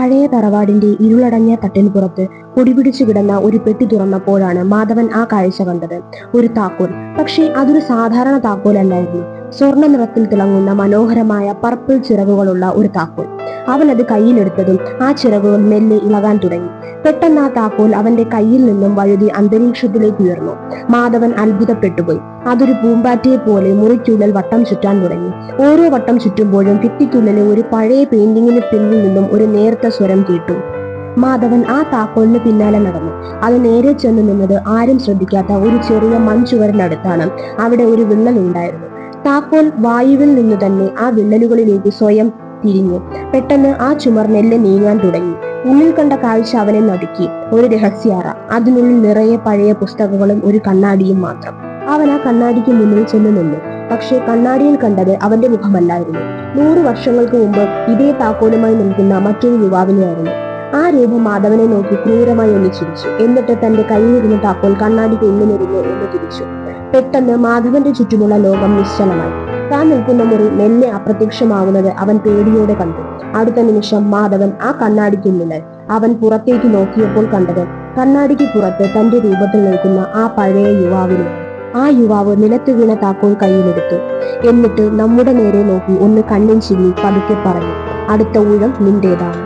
പഴയ തറവാടിന്റെ ഇരുളടഞ്ഞ തട്ടിൻപുറത്ത് പൊടിപിടിച്ചു കിടന്ന ഒരു പെട്ടി തുറന്നപ്പോഴാണ് മാധവൻ ആ കാഴ്ച കണ്ടത്. ഒരു താക്കോൽ. പക്ഷേ അതൊരു സാധാരണ താക്കോലല്ലായിരുന്നു. സ്വർണ്ണ നിറത്തിൽ തിളങ്ങുന്ന മനോഹരമായ പർപ്പിൾ ചിറകുകളുള്ള ഒരു താക്കോൽ. അവൻ അത് കയ്യിലെടുത്തതും ആ ചിറകുകൾ മെല്ലെ ഇളകാൻ തുടങ്ങി. പെട്ടെന്ന് ആ താക്കോൽ അവന്റെ കയ്യിൽ നിന്നും വഴുതി അന്തരീക്ഷത്തിലേക്ക് ഉയർന്നു. മാധവൻ അത്ഭുതപ്പെട്ടുപോയി. അതൊരു പൂമ്പാറ്റയെ പോലെ മുറിക്കുള്ളിൽ വട്ടം ചുറ്റാൻ തുടങ്ങി. ഓരോ വട്ടം ചുറ്റുമ്പോഴും ഭിത്തിക്കുള്ളിലെ ഒരു പഴയ പെയിന്റിങ്ങിന് പിന്നിൽ നിന്നും ഒരു നേർത്ത സ്വരം കേട്ടു. മാധവൻ ആ താക്കോലിന് പിന്നാലെ നടന്നു. അത് നേരെ ചെന്ന് നിന്നത് ആരും ശ്രദ്ധിക്കാത്ത ഒരു ചെറിയ മൺചുവരിനടുത്താണ്. അവിടെ ഒരു വിള്ളൽ ഉണ്ടായിരുന്നു. താക്കോൽ വായുവിൽ നിന്നു തന്നെ ആ വിള്ളലുകളിലേക്ക് സ്വയം തിരിഞ്ഞു. പെട്ടെന്ന് ആ ചുമർ നെല്ലെ നീങ്ങാൻ തുടങ്ങി. ഉള്ളിൽ കണ്ട കാഴ്ച അവനെ നടുക്കി. ഒരു രഹസ്യാറ. അതിനുള്ളിൽ നിറയെ പഴയ പുസ്തകങ്ങളും ഒരു കണ്ണാടിയും മാത്രം. അവൻ ആ കണ്ണാടിക്ക് മുന്നിൽ ചെന്ന് നിന്നു. പക്ഷേ കണ്ണാടിയിൽ കണ്ടത് അവന്റെ മുഖമല്ലായിരുന്നു. 100 വർഷങ്ങൾക്ക് മുമ്പ് ഇതേ താക്കോലുമായി നിൽക്കുന്ന മറ്റൊരു യുവാവിനെയായിരുന്നു. ആ രൂപം മാധവനെ നോക്കി ക്രൂരമായി ഒന്ന് ചിരിച്ചു. എന്നിട്ട് തന്റെ കയ്യിലിരുന്ന താക്കോൽ കണ്ണാടിക്ക് ഉള്ളിലിരുന്നു എന്ന് തിരിച്ചു. പെട്ടെന്ന് മാധവന്റെ ചുറ്റുമുള്ള ലോകം നിശ്ചലമായി. താൻ നിൽക്കുന്ന മുറി മെല്ലെ അപ്രത്യക്ഷമാകുന്നത് അവൻ പേടിയോടെ കണ്ടു. അടുത്ത നിമിഷം മാധവൻ ആ കണ്ണാടിക്കുള്ളിലായി. അവൻ പുറത്തേക്ക് നോക്കിയപ്പോൾ കണ്ടത് കണ്ണാടിക്ക് പുറത്ത് തന്റെ രൂപത്തിൽ നിൽക്കുന്ന ആ പഴയ യുവാവിനെ. ആ യുവാവ് നിലത്ത് വീണ താക്കോൽ കയ്യിലെടുത്തു. എന്നിട്ട് നമ്മുടെ നേരെ നോക്കി ഒന്ന് കണ്ണും ചിമ്മി പതുക്കെ പറഞ്ഞു, അടുത്ത ഊഴം നിന്റേതാണ്.